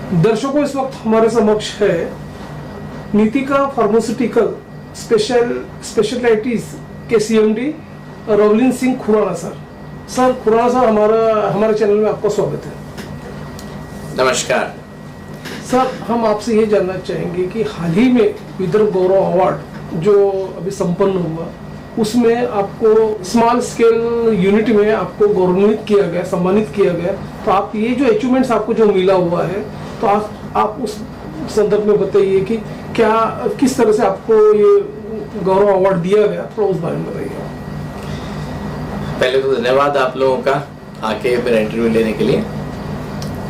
दर्शकों, इस वक्त हमारे समक्ष है नीतिका फार्मास्यूटिकल स्पेशलिटीज के CMD Ravlin Singh Khurana sir. Sir Khurana sir, हमारे चैनल में आपका स्वागत है। नमस्कार सर, हम आपसे ये जानना चाहेंगे कि हाल ही में विदर्भ गौरव अवार्ड जो अभी संपन्न हुआ, उसमें आपको स्मॉल स्केल यूनिट में आपको गौरवान्वित किया गया, सम्मानित किया गया। तो आप ये जो अचीवमेंट्स आपको जो मिला हुआ है, तो आप उस संदर्भ में बताइए कि किस तरह से आपको ये गौरव अवार्ड दिया गया, थोड़ा उस बारे में बताइए। पहले तो धन्यवाद आप लोगों का आके मेरा इंटरव्यू लेने के लिए।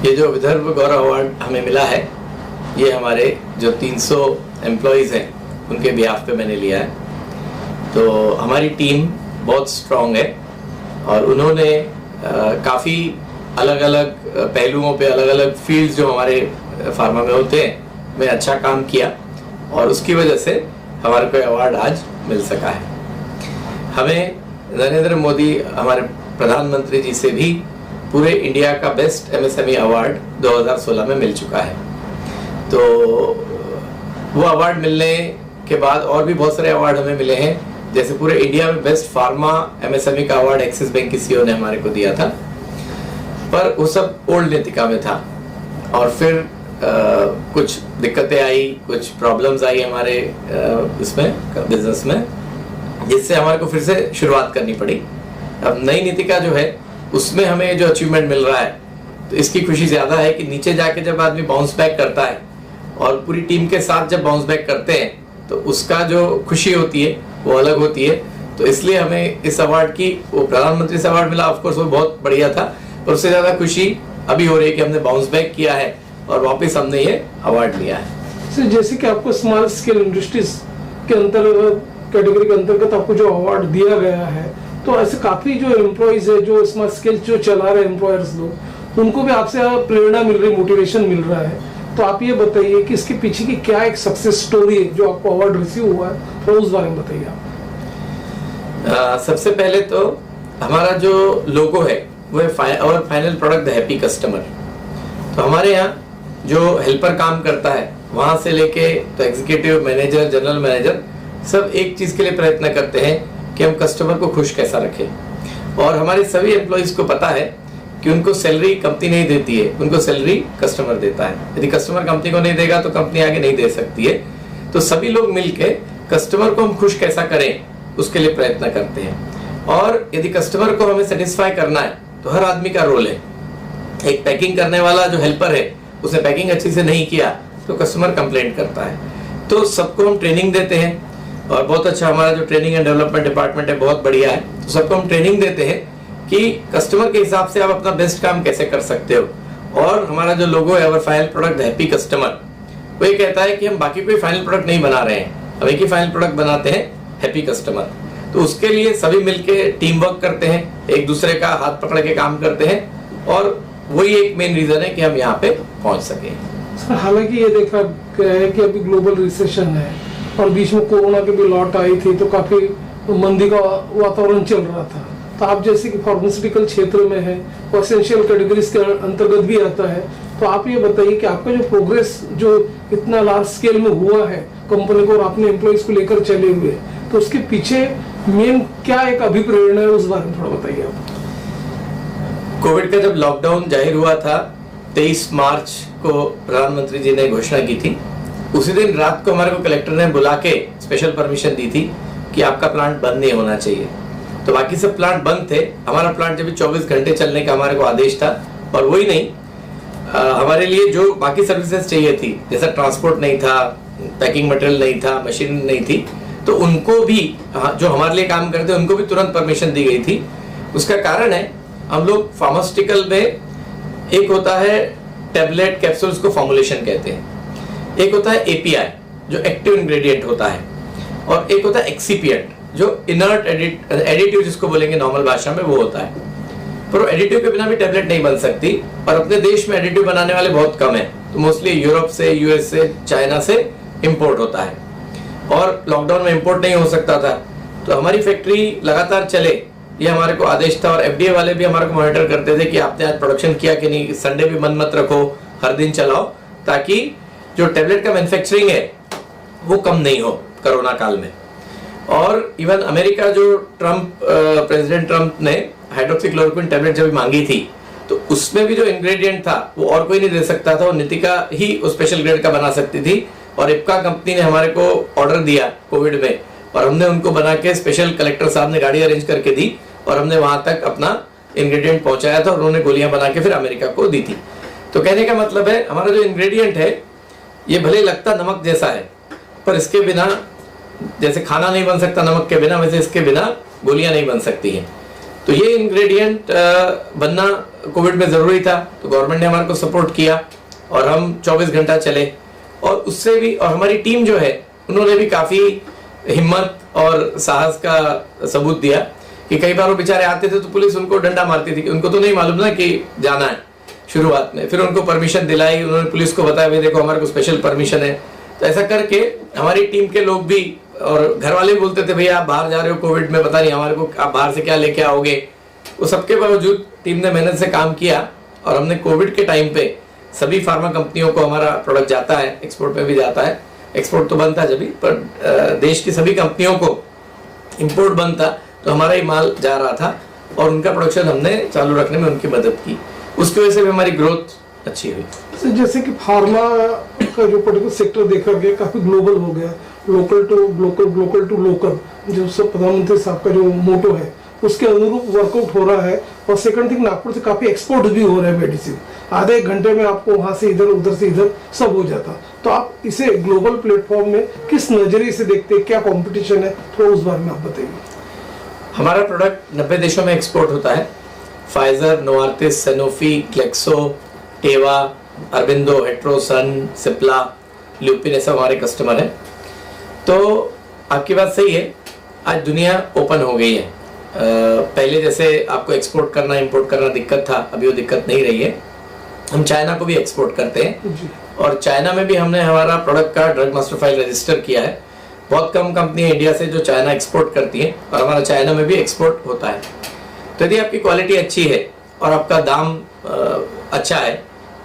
ये जो विदर्भ गौरव अवार्ड हमें मिला है, ये हमारे जो 300 एम्प्लॉयज़ हैं उनके बिहाफ पे मैंने लिया है। तो हमारी टीम बहुत स्ट्रांग है और उन्होंने काफ़ी अलग अलग पहलुओं पे, अलग अलग फील्ड्स जो हमारे फार्मा में होते हैं, में अच्छा काम किया और उसकी वजह से हमारे को अवार्ड आज मिल सका है। हमें नरेंद्र मोदी हमारे प्रधानमंत्री जी से भी पूरे इंडिया का बेस्ट एमएसएमई अवार्ड 2016 में मिल चुका है। तो वो अवार्ड मिलने के बाद और भी बहुत सारे अवार्ड हमें मिले हैं, जैसे पूरे इंडिया में बेस्ट फार्मा एमएसएमई का अवार्ड एक्सिस बैंक की सीईओ ने हमारे को दिया था, पर वो सब ओल्ड नीतिका में था। और फिर कुछ दिक्कतें आई, कुछ प्रॉब्लम्स आई हमारे इसमें बिजनेस में, जिससे हमारे को फिर से शुरुआत करनी पड़ी। अब नई नीतिका जो है उसमें हमें जो अचीवमेंट मिल रहा है, तो इसकी खुशी ज़्यादा है कि नीचे जाके जब आदमी बाउंस बैक करता है और पूरी टीम के साथ जब बाउंस बैक करते हैं, तो उसका जो खुशी होती है वो अलग होती है। तो इसलिए हमें इस अवार्ड की, वो प्रधानमंत्री से अवार्ड मिला, ऑफकोर्स वो बहुत बढ़िया था, पर उससे ज़्यादा खुशी अभी हो रही है कि हमने बाउंस बैक किया है और वापस हमने ये अवार्ड लिया है। सर, जैसे कि आपको स्मॉल स्केल इंडस्ट्रीज के अंतर्गत, कैटेगरी के अंतर्गत आपको जो अवार्ड दिया गया है, तो ऐसे काफी जो एम्प्लॉयज है, जो स्मॉल स्केल जो चला रहे एम्प्लॉयर्स लोग, उनको भी आपसे प्रेरणा मिल रही, मोटिवेशन मिल रहा है। तो आप ये बताइए कि इसके पीछे की क्या एक सक्सेस स्टोरी है जो आपको अवार्ड रिसीव हुआ है, तो उस बारे में बताइए आप। सबसे पहले तो हमारा जो लोगो है वो है और final product the happy customer. तो हमारे यहाँ जो हेल्पर काम करता है, वहाँ से लेके तो एग्जीक्यूटिव मैनेजर, जनरल मैनेजर, सब एक चीज़ के लिए प्रयत्न करते हैं कि हम कस्टमर को खुश कैसा रखें। और हमारे सभी एम्प्लॉयज़ को पता है कि उनको सैलरी कंपनी नहीं देती है, उनको सैलरी कस्टमर देता है। यदि कस्टमर कंपनी को नहीं देगा तो कंपनी आगे नहीं दे सकती है। तो सभी लोग मिलके कस्टमर को हम खुश कैसा करें, उसके लिए प्रयत्न करते हैं। और यदि कस्टमर को हमें सेटिस्फाई करना है तो हर आदमी का रोल है। एक पैकिंग करने वाला जो हेल्पर है, उसने पैकिंग अच्छी से नहीं किया तो कस्टमर कंप्लेंट करता है। तो सबको हम ट्रेनिंग देते हैं और बहुत अच्छा हमारा जो ट्रेनिंग एंड डेवलपमेंट डिपार्टमेंट है बहुत बढ़िया है। तो सबको हम ट्रेनिंग देते हैं कि कस्टमर के हिसाब से आप अपना बेस्ट काम कैसे कर सकते हो। और हमारा जो लोगो है, our final product happy customer, वो ये कहता है कि हम बाकी कोई फाइनल प्रोडक्ट नहीं बना रहे हैं, हम एक ही फाइनल प्रोडक्ट बनाते हैं, हैप्पी कस्टमर। तो उसके लिए सभी मिलके टीम वर्क करते हैं, एक दूसरे का हाथ पकड़ के काम करते हैं और वही एक मेन रीजन है कि हम यहाँ पे पहुंच सके। सर, हालांकि ये देखा गया है कि अभी ग्लोबल रिसेशन है और बीच में कोरोना की भी लौट आई थी, तो काफी मंदी का वातावरण चल रहा था। तो आप जैसे कि फार्मास्यूटिकल क्षेत्र में है और एसेंशियल कैटेगरीज के अंतर्गत भी आता है, तो आप ये बताइए कि आपका जो प्रोग्रेस जो इतना लार्ज स्केल में हुआ है कंपनी को और अपने एम्प्लॉयज को लेकर चले हुए, तो उसके पीछे मेन क्या एक अभिप्रेरणा है, उस बारे में थोड़ा बताइए आप। कोविड का जब लॉकडाउन जाहिर हुआ था, 23 मार्च को प्रधानमंत्री जी ने घोषणा की थी। उसी दिन रात को हमारे को कलेक्टर ने बुला के स्पेशल परमिशन दी थी कि आपका प्लांट बंद नहीं होना चाहिए। तो बाकी सब प्लांट बंद थे, हमारा प्लांट जब 24 घंटे चलने का हमारे को आदेश था। और वही नहीं, हमारे लिए जो बाकी सर्विसेज चाहिए थी, जैसा ट्रांसपोर्ट नहीं था, पैकिंग मटेरियल नहीं था, मशीन नहीं थी, तो उनको भी, जो हमारे लिए काम करते उनको भी तुरंत परमिशन दी गई थी। उसका कारण है, हम लोग फार्मास्यूटिकल में एक होता है टेबलेट कैप्सूल्स को फॉर्मुलेशन कहते हैं, एक होता है एपीआई जो एक्टिव इंग्रेडिएंट होता है, और एक होता है एक्सीपिएंट जो इनर्ट एडिटिव जिसको बोलेंगे नॉर्मल भाषा में, वो होता है। पर एडिटिव के बिना भी टेबलेट नहीं बन सकती, और अपने देश में एडिटिव बनाने वाले बहुत कम है। तो मोस्टली यूरोप से, यूएस से, चाइना से इंपोर्ट होता है, और लॉकडाउन में इंपोर्ट नहीं हो सकता था। तो हमारी फैक्ट्री लगातार चले, ये हमारे को आदेश था। और एफडीए वाले भी हमारे को मॉनिटर करते थे कि आपने आज प्रोडक्शन किया कि नहीं, संडे भी बंद मत रखो, हर दिन चलाओ। ताकि जो टैबलेट का मैन्युफैक्चरिंग है वो कम नहीं हो कोरोना काल में। और इवन अमेरिका जो प्रेसिडेंट ट्रम्प ने हाइड्रोक्सीक्लोरोक्विन टैबलेट जब मांगी थी तो उसमें भी जो इंग्रेडिएंट था वो और कोई नहीं दे सकता था, वो नीतिका ही उस स्पेशल ग्रेड का बना सकती थी। और इप्का कंपनी ने हमारे को ऑर्डर दिया कोविड में और हमने उनको बना के स्पेशल कलेक्टर साहब ने गाड़ी अरेंज करके दी और हमने वहां तक अपना इंग्रेडिएंट पहुंचाया था और उन्होंने गोलियां बना के फिर अमेरिका को दी थी। तो कहने का मतलब है हमारा जो इंग्रेडिएंट है ये भले लगता नमक जैसा है पर इसके बिना, जैसे खाना नहीं बन सकता नमक के बिना, वैसे इसके बिना गोलियां नहीं बन सकती हैं। तो ये इंग्रेडिएंट बनना कोविड में जरूरी था, तो गवर्नमेंट ने हमारे को सपोर्ट किया और हम 24 घंटा चले। और उससे भी, और हमारी टीम जो है उन्होंने भी काफी हिम्मत और साहस का सबूत दिया कि कई बार वो बेचारे आते थे तो पुलिस उनको डंडा मारती थी कि उनको तो नहीं मालूम ना कि जाना है शुरुआत में। फिर उनको परमिशन दिलाई, उन्होंने पुलिस को बताया भाई देखो हमारे को स्पेशल परमिशन है। तो ऐसा करके हमारी टीम के लोग भी और घर वाले भी बोलते थे भैया आप बाहर जा रहे हो कोविड में, पता नहीं हमारे को आप बाहर से क्या लेके आओगे। वो सबके बावजूद टीम ने मेहनत से काम किया और हमने कोविड के टाइम पे सभी फार्मा कंपनियों को हमारा प्रोडक्ट जाता है, एक्सपोर्ट में भी जाता है। एक्सपोर्ट तो बनता है जब भी, पर देश की सभी कंपनियों को इंपोर्ट बनता तो हमारा ही माल जा रहा था और उनका प्रोडक्शन हमने चालू रखने में उनकी मदद की। उसकी वजह से भी हमारी ग्रोथ अच्छी हुई। जैसे कि फार्मा का जो पर्टिकुलर सेक्टर देखा गया काफी ग्लोबल हो गया, local to glocal, glocal to local, जो सब प्रधानमंत्री साहब का जो मोटो है उसके अनुरूप वर्कआउट हो रहा है। और सेकंड थिंग, नागपुर से काफी एक्सपोर्ट भी हो रहा है मेडिसिन, आधे एक घंटे में आपको वहां से इधर उधर से इधर सब हो जाता। तो आप इसे ग्लोबल प्लेटफॉर्म में किस नजरिए से देखते हैं, क्या कंपटीशन है, थोड़ा उस बारे में आप बताइए। हमारा प्रोडक्ट 90 देशों में एक्सपोर्ट होता है। फाइजर, नोवार्टिस, सैनोफी, ग्लेक्सो, टेवा, अरबिंदो, हेट्रोसन, सिप्ला, ल्यूपिन, ऐसा हमारे कस्टमर हैं। तो आपकी बात सही है, आज दुनिया ओपन हो गई है। पहले जैसे आपको एक्सपोर्ट करना इंपोर्ट करना दिक्कत था, अभी वो दिक्कत नहीं रही है। हम चाइना को भी एक्सपोर्ट करते हैं और चाइना में भी हमने हमारा प्रोडक्ट का ड्रग मास्टर फाइल रजिस्टर किया है। बहुत कम कंपनी है इंडिया से जो चाइना एक्सपोर्ट करती है और हमारा चाइना में भी एक्सपोर्ट होता है। तो यदि आपकी क्वालिटी अच्छी है और आपका दाम अच्छा है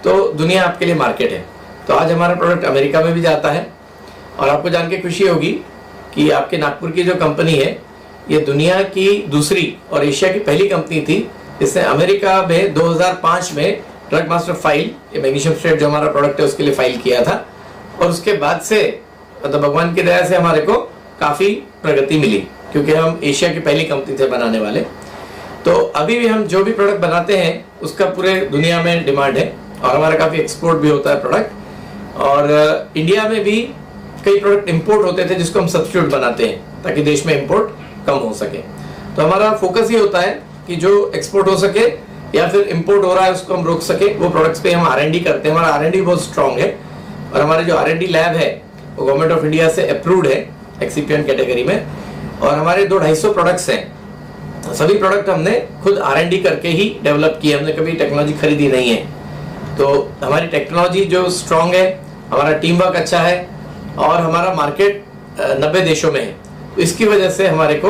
तो दुनिया आपके लिए मार्केट है। तो आज हमारा प्रोडक्ट अमेरिका में भी जाता है और आपको जान के खुशी होगी कि आपके नागपुर की जो कंपनी है ये दुनिया की दूसरी और एशिया की पहली कंपनी थी जिसने अमेरिका में 2005 में ड्रग मास्टर फाइल, ये मैग्नीशियम स्ट्रेट जो हमारा प्रोडक्ट है उसके लिए फाइल किया था। और उसके बाद से मतलब भगवान की दया से हमारे को काफी प्रगति मिली क्योंकि हम एशिया की पहली कंपनी थे बनाने वाले। तो अभी भी हम जो भी प्रोडक्ट बनाते हैं उसका पूरे दुनिया में डिमांड है और हमारा काफी एक्सपोर्ट भी होता है प्रोडक्ट। और इंडिया में भी कई प्रोडक्ट इंपोर्ट होते थे जिसको हम सब्स्टिट्यूट बनाते हैं ताकि देश में इंपोर्ट कम हो सके। तो हमारा फोकस ये होता है कि जो एक्सपोर्ट हो सके या फिर इंपोर्ट हो रहा है उसको हम रोक सके, वो प्रोडक्ट्स पे हम R&D करते हैं। हमारा R&D बहुत स्ट्रांग है और हमारे जो R&D लैब है वो गवर्नमेंट ऑफ इंडिया से अप्रूव्ड है एक्सिपिएंट कैटेगरी में। और हमारे 200-250 प्रोडक्ट्स हैं, सभी प्रोडक्ट हमने खुद R&D करके ही डेवलप किए, हमने कभी टेक्नोलॉजी खरीदी नहीं है। तो हमारी टेक्नोलॉजी जो स्ट्रांग है, हमारा टीम वर्क अच्छा है और हमारा मार्केट 90 देशों में है। तो इसकी वजह से हमारे को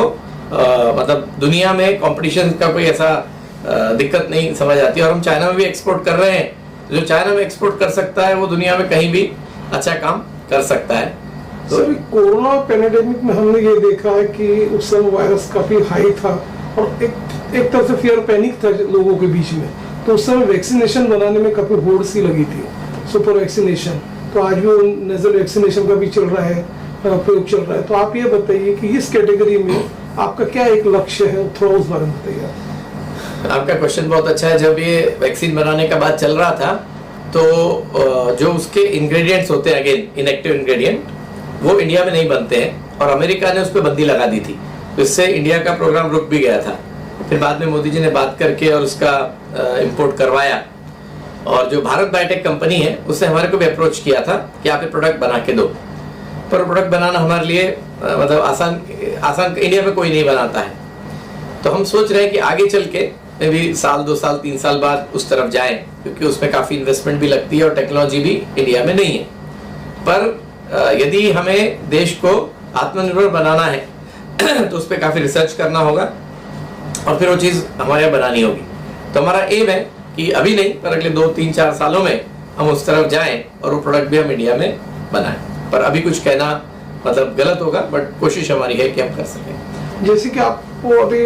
मतलब दुनिया में कंपटीशन का कोई ऐसा दिक्कत नहीं समझ आती। और हम चाइना में भी एक्सपोर्ट कर रहे हैं, जो चाइना में एक्सपोर्ट कर सकता है वो दुनिया में कहीं भी अच्छा काम कर सकता है। तो कोरोना पैंडेमिक में हमने ये देखा है कि उस समय वायरस काफी हाई था और एक तरह से फियर पैनिक था लोगों के बीच में। तो उस समय वैक्सीनेशन बनाने में काफी होड़ सी लगी थी, सुपर वैक्सीनेशन। तो आज भी नेजल वैक्सीनेशन का भी चल रहा है, प्रयोग चल रहा है। तो आप ये बताइए कि इस कैटेगरी में आपका क्या एक लक्ष्य है, थोड़ा उस बारे में बताइए। आपका क्वेश्चन बहुत अच्छा है। जब ये वैक्सीन बनाने का बात चल रहा था तो जो उसके इंग्रेडिएंट्स होते हैं, अगेन इनएक्टिव इंग्रेडिएंट, वो इंडिया में नहीं बनते हैं और अमेरिका ने उस पर बंदी लगा दी थी। तो इससे इंडिया का प्रोग्राम रुक भी गया था। फिर बाद में मोदी जी ने बात करके और उसका इंपोर्ट करवाया और जो भारत बायोटेक कंपनी है उसने हमारे को भी अप्रोच किया था कि आप ये प्रोडक्ट बना के दो। पर प्रोडक्ट बनाना हमारे लिए मतलब आसान इंडिया में कोई नहीं बनाता है। तो हम सोच रहे हैं कि आगे चल के मे भी साल 2 साल 3 साल बाद उस तरफ जाएं क्योंकि उसमें काफ़ी इन्वेस्टमेंट भी लगती है और टेक्नोलॉजी भी इंडिया में नहीं है। पर यदि हमें देश को आत्मनिर्भर बनाना है तो उस पर काफ़ी रिसर्च करना होगा और फिर वो चीज़ हमारे यहाँ बनानी होगी। तो हमारा एम है कि अभी नहीं पर अगले 2, 3, 4 सालों में हम उस तरफ जाएं और वो प्रोडक्ट भी हम इंडिया में बनाएं। पर अभी कुछ कहना मतलब गलत होगा, बट कोशिश हमारी है कि हम कर सकें। जैसे कि आपको अभी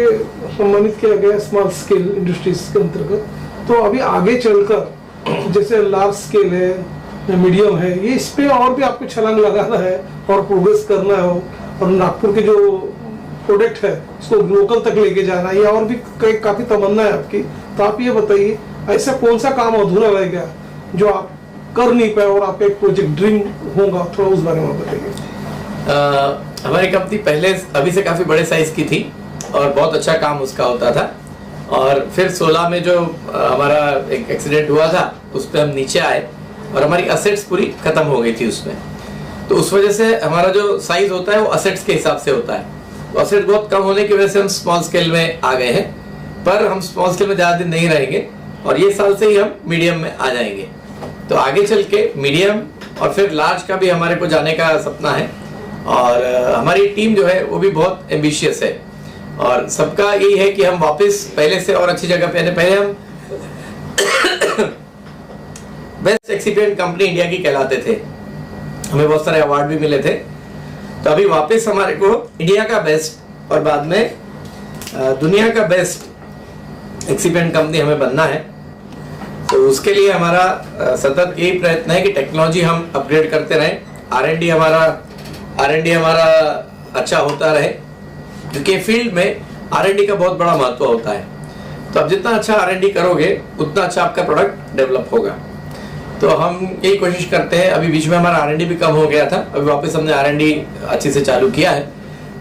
सम्मानित किया गया स्मॉल स्केल इंडस्ट्रीज के अंतर्गत, तो अभी आगे चलकर जैसे लार्ज स्केल है, मीडियम है, ये इस पे और भी आपको छलांग लगाना है और प्रोग्रेस करना हो, और नागपुर के जो प्रोडक्ट है इसको लोकल तक लेके जाना है, या और भी काफी तमन्ना है आपकी। तो आप ये बताइए, ऐसा कौन सा काम अधूरा रह गया जो आप कर नहीं पाए और आपका एक प्रोजेक्ट ड्रीम होगा, थोड़ा उस बारे में बताइए। हमारी कंपनी पहले अभी से काफी बड़े साइज की थी और बहुत अच्छा काम उसका होता था, और फिर 16 में जो हमारा एक एक्सीडेंट हुआ था उस पर हम नीचे आए और हमारी असेट्स पूरी खत्म हो गई थी उसमें। तो उस वजह से हमारा जो साइज होता है वो असेट्स के हिसाब से होता है, तो असेट बहुत कम होने की वजह से हम स्मॉल स्केल में आ गए हैं। पर हम स्मॉल स्केल में ज़्यादा दिन नहीं रहेंगे और ये साल से ही हम मीडियम में आ जाएंगे। तो आगे चल के मीडियम और फिर लार्ज का भी हमारे को जाने का सपना है, और हमारी टीम जो है वो भी बहुत एम्बिशियस है, और सबका यही है कि हम वापस पहले से और अच्छी जगह पे, पहले हम बेस्ट एक्सिपिएंट कंपनी इंडिया की कहलाते थे, हमें बहुत सारे अवार्ड भी मिले थे। तो अभी वापस हमारे को इंडिया का बेस्ट और बाद में दुनिया का बेस्ट एक्सिपिएंट कंपनी हमें बनना है। तो उसके लिए हमारा सतत यही प्रयत्न है कि टेक्नोलॉजी हम अपग्रेड करते रहें, आर&डी हमारा अच्छा होता रहे, क्योंकि फील्ड में आर&डी का बहुत बड़ा महत्व होता है। तो अब जितना अच्छा आर&डी करोगे उतना अच्छा आपका प्रोडक्ट डेवलप होगा। तो हम यही कोशिश करते हैं। अभी बीच में हमारा आर&डी भी कम हो गया था, अभी वापस हमने आर&डी अच्छे से चालू किया है।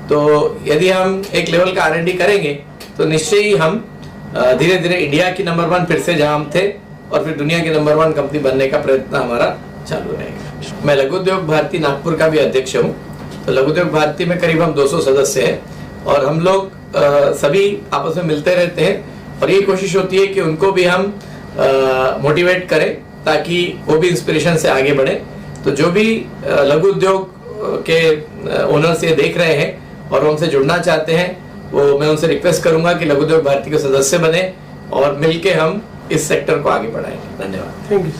तो यदि हम एक लेवल का आर&डी करेंगे तो निश्चय ही हम धीरे धीरे इंडिया की नंबर 1 फिर से जहां हम थे और फिर दुनिया की नंबर 1 कंपनी बनने का प्रयत्न हमारा चालू रहेगा। मैं लघु उद्योग भारती नागपुर का भी अध्यक्ष हूँ। तो लघु उद्योग भारती में करीब हम 200 सदस्य हैं, और हम लोग सभी आपस में मिलते रहते हैं, और यही कोशिश होती है कि उनको भी हम मोटिवेट करें ताकि वो भी इंस्पिरेशन से आगे बढ़े। तो जो भी लघु उद्योग के ओनर्स ये देख रहे हैं और उनसे जुड़ना चाहते हैं, वो मैं उनसे रिक्वेस्ट करूंगा कि लघु उद्योग भारती के सदस्य बने और मिलके हम इस सेक्टर को आगे बढ़ाएंगे। धन्यवाद। Thank you.